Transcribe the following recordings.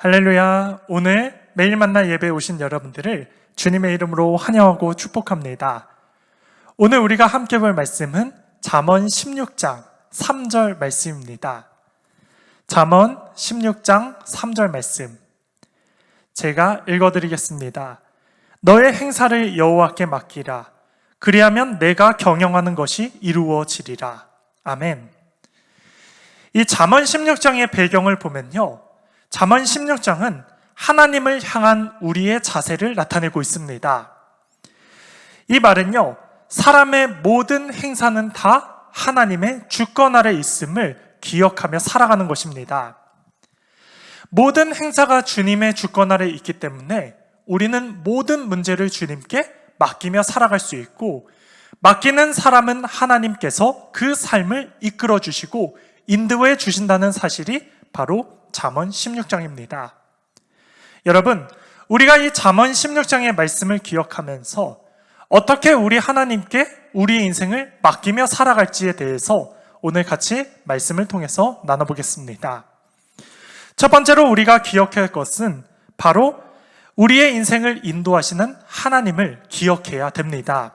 할렐루야. 오늘 매일 만나 예배에 오신 여러분들을 주님의 이름으로 환영하고 축복합니다. 오늘 우리가 함께 볼 말씀은 잠언 16장 3절 말씀입니다. 잠언 16장 3절 말씀 제가 읽어드리겠습니다. 너의 행사를 여호와께 맡기라. 그리하면 내가 경영하는 것이 이루어지리라. 아멘. 이 잠언 16장의 배경을 보면요, 잠언 16장은 하나님을 향한 우리의 자세를 나타내고 있습니다. 이 말은요, 사람의 모든 행사는 다 하나님의 주권 아래 있음을 기억하며 살아가는 것입니다. 모든 행사가 주님의 주권 아래 있기 때문에 우리는 모든 문제를 주님께 맡기며 살아갈 수 있고, 맡기는 사람은 하나님께서 그 삶을 이끌어 주시고 인도해 주신다는 사실이 바로 잠언 16장입니다. 여러분, 우리가 이 잠언 16장의 말씀을 기억하면서 어떻게 우리 하나님께 우리의 인생을 맡기며 살아갈지에 대해서 오늘 같이 말씀을 통해서 나눠보겠습니다. 첫 번째로 우리가 기억해야 할 것은 바로 우리의 인생을 인도하시는 하나님을 기억해야 됩니다.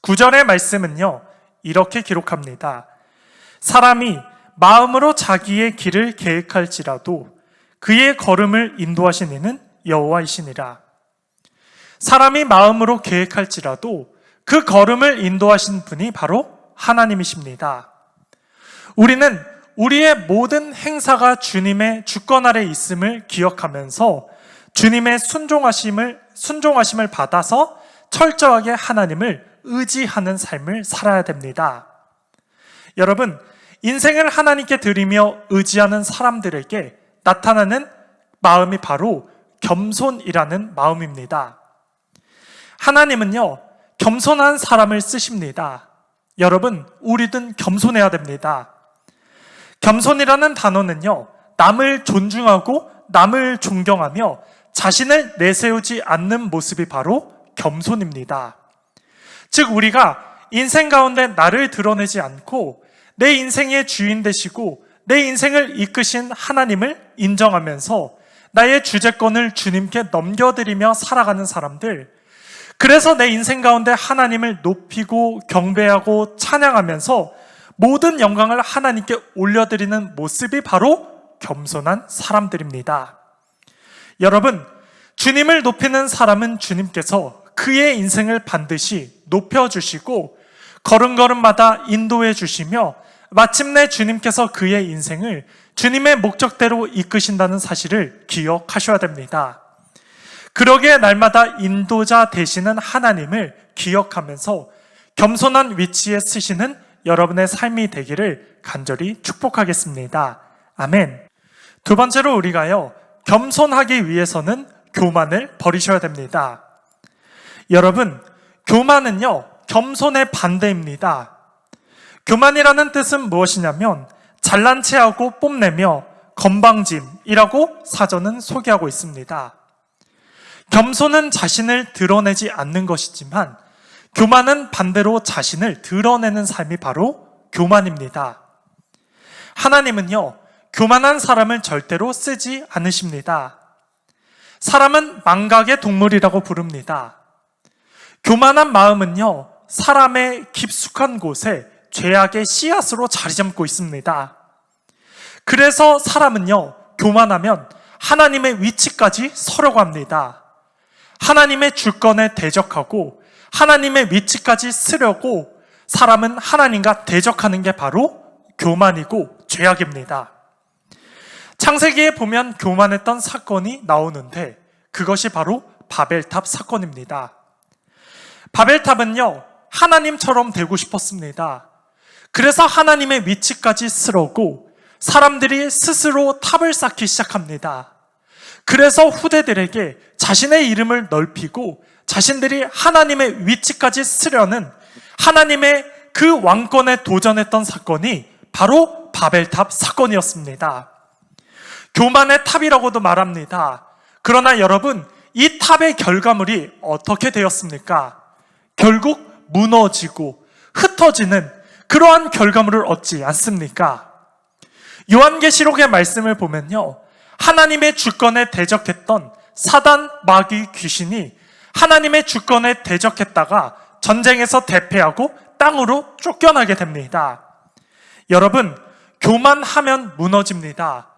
9절의 말씀은요, 이렇게 기록합니다. 사람이 마음으로 자기의 길을 계획할지라도 그의 걸음을 인도하신 이는 여호와이시니라. 사람이 마음으로 계획할지라도 그 걸음을 인도하신 분이 바로 하나님이십니다. 우리는 우리의 모든 행사가 주님의 주권 아래 있음을 기억하면서 주님의 순종하심을 받아서 철저하게 하나님을 의지하는 삶을 살아야 됩니다. 여러분, 인생을 하나님께 드리며 의지하는 사람들에게 나타나는 마음이 바로 겸손이라는 마음입니다. 하나님은요, 겸손한 사람을 쓰십니다. 여러분, 우리든 겸손해야 됩니다. 겸손이라는 단어는요, 남을 존중하고 남을 존경하며 자신을 내세우지 않는 모습이 바로 겸손입니다. 즉, 우리가 인생 가운데 나를 드러내지 않고 내 인생의 주인 되시고 내 인생을 이끄신 하나님을 인정하면서 나의 주재권을 주님께 넘겨드리며 살아가는 사람들, 그래서 내 인생 가운데 하나님을 높이고 경배하고 찬양하면서 모든 영광을 하나님께 올려드리는 모습이 바로 겸손한 사람들입니다. 여러분, 주님을 높이는 사람은 주님께서 그의 인생을 반드시 높여주시고 걸음걸음마다 인도해 주시며 마침내 주님께서 그의 인생을 주님의 목적대로 이끄신다는 사실을 기억하셔야 됩니다. 그러기에 날마다 인도자 되시는 하나님을 기억하면서 겸손한 위치에 쓰시는 여러분의 삶이 되기를 간절히 축복하겠습니다. 아멘. 두 번째로 우리가요, 겸손하기 위해서는 교만을 버리셔야 됩니다. 여러분, 교만은요, 겸손의 반대입니다. 교만이라는 뜻은 무엇이냐면 잘난 체하고 뽐내며 건방짐이라고 사전은 소개하고 있습니다. 겸손은 자신을 드러내지 않는 것이지만 교만은 반대로 자신을 드러내는 삶이 바로 교만입니다. 하나님은요, 교만한 사람을 절대로 쓰지 않으십니다. 사람은 망각의 동물이라고 부릅니다. 교만한 마음은요, 사람의 깊숙한 곳에 죄악의 씨앗으로 자리 잡고 있습니다. 그래서 사람은요, 교만하면 하나님의 위치까지 서려고 합니다. 하나님의 주권에 대적하고 하나님의 위치까지 쓰려고 사람은 하나님과 대적하는 게 바로 교만이고 죄악입니다. 창세기에 보면 교만했던 사건이 나오는데 그것이 바로 바벨탑 사건입니다. 바벨탑은요, 하나님처럼 되고 싶었습니다. 그래서 하나님의 위치까지 쓰려고 사람들이 스스로 탑을 쌓기 시작합니다. 그래서 후대들에게 자신의 이름을 넓히고 자신들이 하나님의 위치까지 쓰려는 하나님의 그 왕권에 도전했던 사건이 바로 바벨탑 사건이었습니다. 교만의 탑이라고도 말합니다. 그러나 여러분, 이 탑의 결과물이 어떻게 되었습니까? 결국 무너지고 흩어지는 그러한 결과물을 얻지 않습니까? 요한계시록의 말씀을 보면요, 하나님의 주권에 대적했던 사단 마귀 귀신이 하나님의 주권에 대적했다가 전쟁에서 대패하고 땅으로 쫓겨나게 됩니다. 여러분, 교만하면 무너집니다.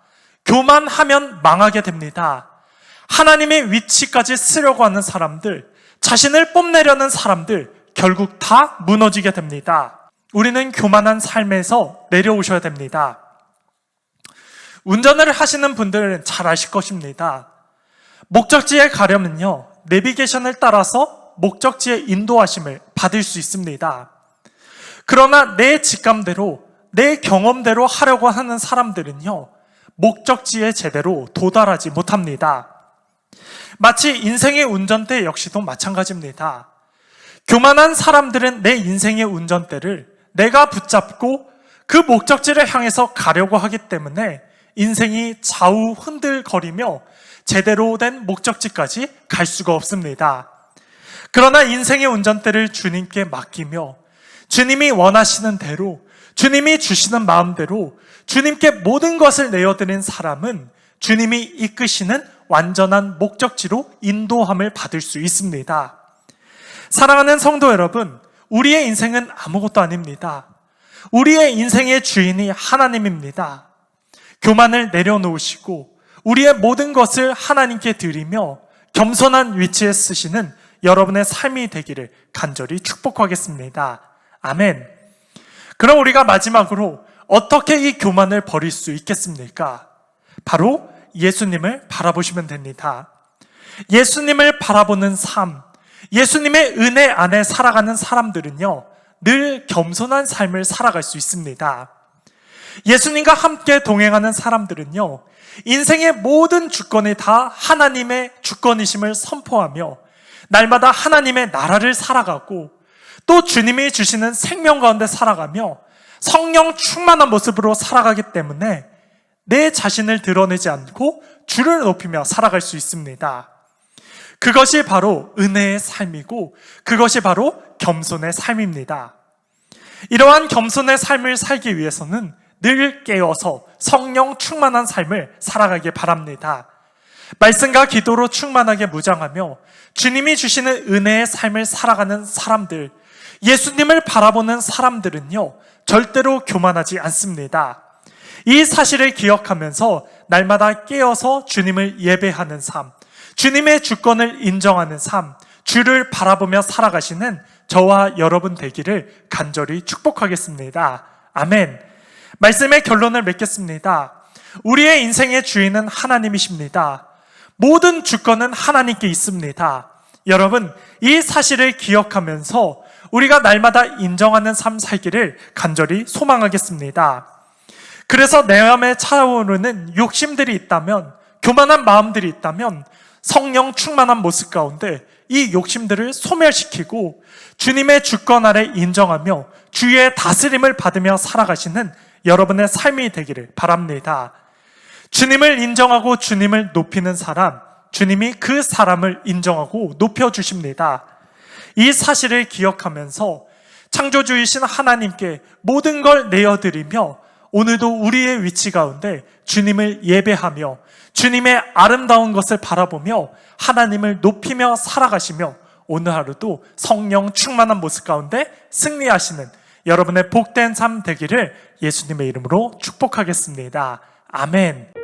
교만하면 망하게 됩니다. 하나님의 위치까지 쓰려고 하는 사람들, 자신을 뽐내려는 사람들, 결국 다 무너지게 됩니다. 우리는 교만한 삶에서 내려오셔야 됩니다. 운전을 하시는 분들은 잘 아실 것입니다. 목적지에 가려면요, 내비게이션을 따라서 목적지의 인도하심을 받을 수 있습니다. 그러나 내 직감대로, 내 경험대로 하려고 하는 사람들은요, 목적지에 제대로 도달하지 못합니다. 마치 인생의 운전대 역시도 마찬가지입니다. 교만한 사람들은 내 인생의 운전대를 내가 붙잡고 그 목적지를 향해서 가려고 하기 때문에 인생이 좌우 흔들거리며 제대로 된 목적지까지 갈 수가 없습니다. 그러나 인생의 운전대를 주님께 맡기며 주님이 원하시는 대로, 주님이 주시는 마음대로 주님께 모든 것을 내어드린 사람은 주님이 이끄시는 완전한 목적지로 인도함을 받을 수 있습니다. 사랑하는 성도 여러분, 우리의 인생은 아무것도 아닙니다. 우리의 인생의 주인이 하나님입니다. 교만을 내려놓으시고 우리의 모든 것을 하나님께 드리며 겸손한 위치에 쓰시는 여러분의 삶이 되기를 간절히 축복하겠습니다. 아멘. 그럼 우리가 마지막으로 어떻게 이 교만을 버릴 수 있겠습니까? 바로 예수님을 바라보시면 됩니다. 예수님을 바라보는 삶, 예수님의 은혜 안에 살아가는 사람들은요, 늘 겸손한 삶을 살아갈 수 있습니다. 예수님과 함께 동행하는 사람들은요, 인생의 모든 주권이 다 하나님의 주권이심을 선포하며 날마다 하나님의 나라를 살아가고 또 주님이 주시는 생명 가운데 살아가며 성령 충만한 모습으로 살아가기 때문에 내 자신을 드러내지 않고 주를 높이며 살아갈 수 있습니다. 그것이 바로 은혜의 삶이고 그것이 바로 겸손의 삶입니다. 이러한 겸손의 삶을 살기 위해서는 늘 깨어서 성령 충만한 삶을 살아가길 바랍니다. 말씀과 기도로 충만하게 무장하며 주님이 주시는 은혜의 삶을 살아가는 사람들, 예수님을 바라보는 사람들은요, 절대로 교만하지 않습니다. 이 사실을 기억하면서 날마다 깨어서 주님을 예배하는 삶, 주님의 주권을 인정하는 삶, 주를 바라보며 살아가시는 저와 여러분 되기를 간절히 축복하겠습니다. 아멘. 말씀의 결론을 맺겠습니다. 우리의 인생의 주인은 하나님이십니다. 모든 주권은 하나님께 있습니다. 여러분, 이 사실을 기억하면서 우리가 날마다 인정하는 삶 살기를 간절히 소망하겠습니다. 그래서 내 마음에 차오르는 욕심들이 있다면, 교만한 마음들이 있다면 성령 충만한 모습 가운데 이 욕심들을 소멸시키고 주님의 주권 아래 인정하며 주의 다스림을 받으며 살아가시는 여러분의 삶이 되기를 바랍니다. 주님을 인정하고 주님을 높이는 사람, 주님이 그 사람을 인정하고 높여주십니다. 이 사실을 기억하면서 창조주이신 하나님께 모든 걸 내어드리며 오늘도 우리의 위치 가운데 주님을 예배하며 주님의 아름다운 것을 바라보며 하나님을 높이며 살아가시며 오늘 하루도 성령 충만한 모습 가운데 승리하시는 여러분의 복된 삶 되기를 예수님의 이름으로 축복하겠습니다. 아멘.